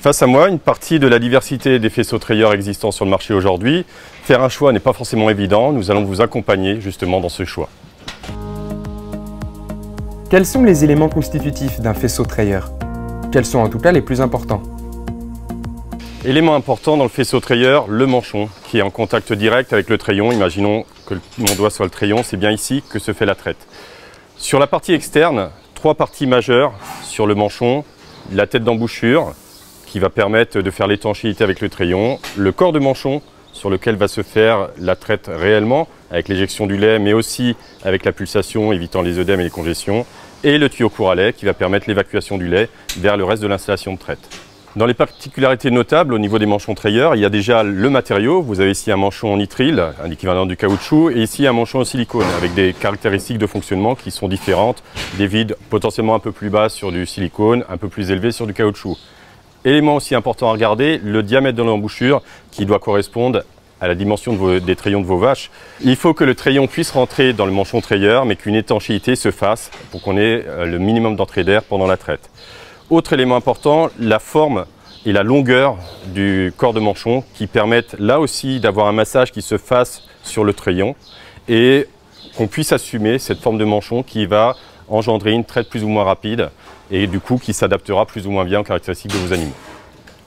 Face à moi, une partie de la diversité des faisceaux trayeurs existants sur le marché aujourd'hui. Faire un choix n'est pas forcément évident, nous allons vous accompagner justement dans ce choix. Quels sont les éléments constitutifs d'un faisceau trayeur? Quels sont en tout cas les plus importants? Élément important dans le faisceau trayeur, le manchon, qui est en contact direct avec le trayon. Imaginons que mon doigt soit le trayon, c'est bien ici que se fait la traite. Sur la partie externe, 3 parties majeures sur le manchon, la tête d'embouchure, qui va permettre de faire l'étanchéité avec le trayon, le corps de manchon sur lequel va se faire la traite réellement avec l'éjection du lait mais aussi avec la pulsation évitant les œdèmes et les congestions, et le tuyau court à lait qui va permettre l'évacuation du lait vers le reste de l'installation de traite. Dans les particularités notables au niveau des manchons trayeurs, il y a déjà le matériau. Vous avez ici un manchon en nitrile, un équivalent du caoutchouc, et ici un manchon en silicone avec des caractéristiques de fonctionnement qui sont différentes, des vides potentiellement un peu plus bas sur du silicone, un peu plus élevés sur du caoutchouc. Élément aussi important à regarder, le diamètre de l'embouchure qui doit correspondre à la dimension des trayons de vos vaches. Il faut que le trayon puisse rentrer dans le manchon trayeur, mais qu'une étanchéité se fasse pour qu'on ait le minimum d'entrée d'air pendant la traite. Autre élément important, la forme et la longueur du corps de manchon qui permettent là aussi d'avoir un massage qui se fasse sur le trayon et qu'on puisse assumer cette forme de manchon qui va engendrer une traite plus ou moins rapide et du coup qui s'adaptera plus ou moins bien aux caractéristiques de vos animaux.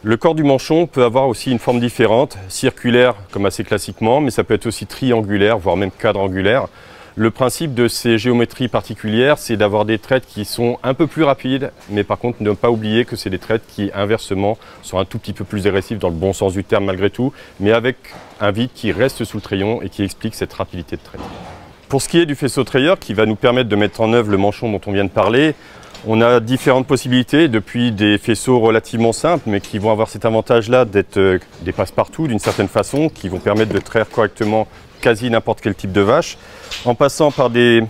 Le corps du manchon peut avoir aussi une forme différente, circulaire comme assez classiquement, mais ça peut être aussi triangulaire, voire même quadrangulaire. Le principe de ces géométries particulières, c'est d'avoir des traites qui sont un peu plus rapides, mais par contre ne pas oublier que c'est des traites qui inversement sont un tout petit peu plus agressives dans le bon sens du terme malgré tout, mais avec un vide qui reste sous le trayon et qui explique cette rapidité de traite. Pour ce qui est du faisceau trayeur qui va nous permettre de mettre en œuvre le manchon dont on vient de parler, on a différentes possibilités, depuis des faisceaux relativement simples, mais qui vont avoir cet avantage-là d'être des passe-partout d'une certaine façon, qui vont permettre de traire correctement quasi n'importe quel type de vache, en passant par des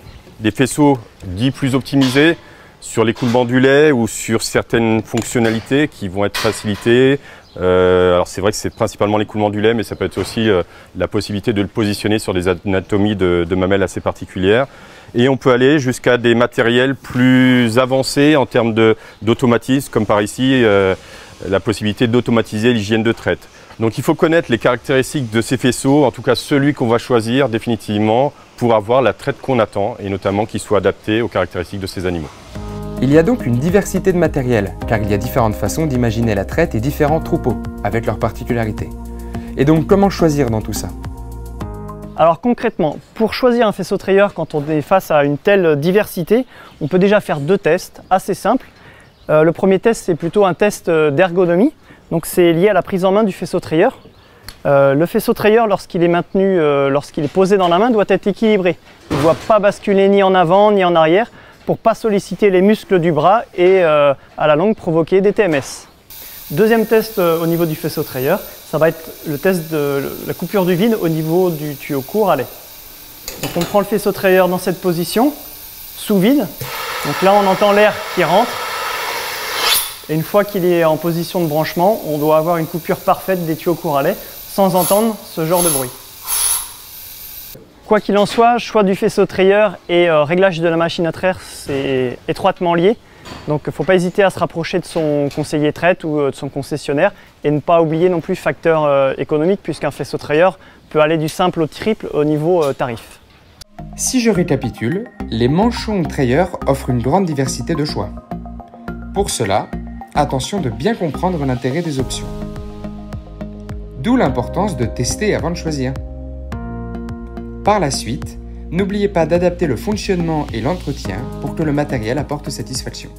faisceaux dits plus optimisés sur l'écoulement du lait ou sur certaines fonctionnalités qui vont être facilitées. Alors c'est vrai que c'est principalement l'écoulement du lait, mais ça peut être aussi la possibilité de le positionner sur des anatomies de mamelles assez particulières. Et on peut aller jusqu'à des matériels plus avancés en termes d'automatisme, comme par ici la possibilité d'automatiser l'hygiène de traite. Donc il faut connaître les caractéristiques de ces faisceaux, en tout cas celui qu'on va choisir définitivement pour avoir la traite qu'on attend et notamment qu'il soit adapté aux caractéristiques de ces animaux. Il y a donc une diversité de matériel, car il y a différentes façons d'imaginer la traite et différents troupeaux, avec leurs particularités. Et donc comment choisir dans tout ça? Alors concrètement, pour choisir un faisceau trayeur quand on est face à une telle diversité, on peut déjà faire 2 tests assez simples. Le premier test, c'est plutôt un test d'ergonomie. Donc c'est lié à la prise en main du faisceau trayeur. Le faisceau trayeur, lorsqu'il est maintenu, lorsqu'il est posé dans la main, doit être équilibré. Il ne doit pas basculer ni en avant ni en arrière pour ne pas solliciter les muscles du bras et à la longue provoquer des TMS. Deuxième test au niveau du faisceau trayeur, ça va être le test de la coupure du vide au niveau du tuyau court à lait. Donc on prend le faisceau trayeur dans cette position, sous vide. Donc là on entend l'air qui rentre. Et une fois qu'il est en position de branchement, on doit avoir une coupure parfaite des tuyaux courts à lait sans entendre ce genre de bruit. Quoi qu'il en soit, choix du faisceau trayeur et réglage de la machine à traire, c'est étroitement lié. Donc il ne faut pas hésiter à se rapprocher de son conseiller traite ou de son concessionnaire et ne pas oublier non plus le facteur économique puisqu'un faisceau trayeur peut aller du simple au triple au niveau tarif. Si je récapitule, les manchons trayeurs offrent une grande diversité de choix. Pour cela, attention de bien comprendre l'intérêt des options. D'où l'importance de tester avant de choisir. Par la suite, n'oubliez pas d'adapter le fonctionnement et l'entretien pour que le matériel apporte satisfaction.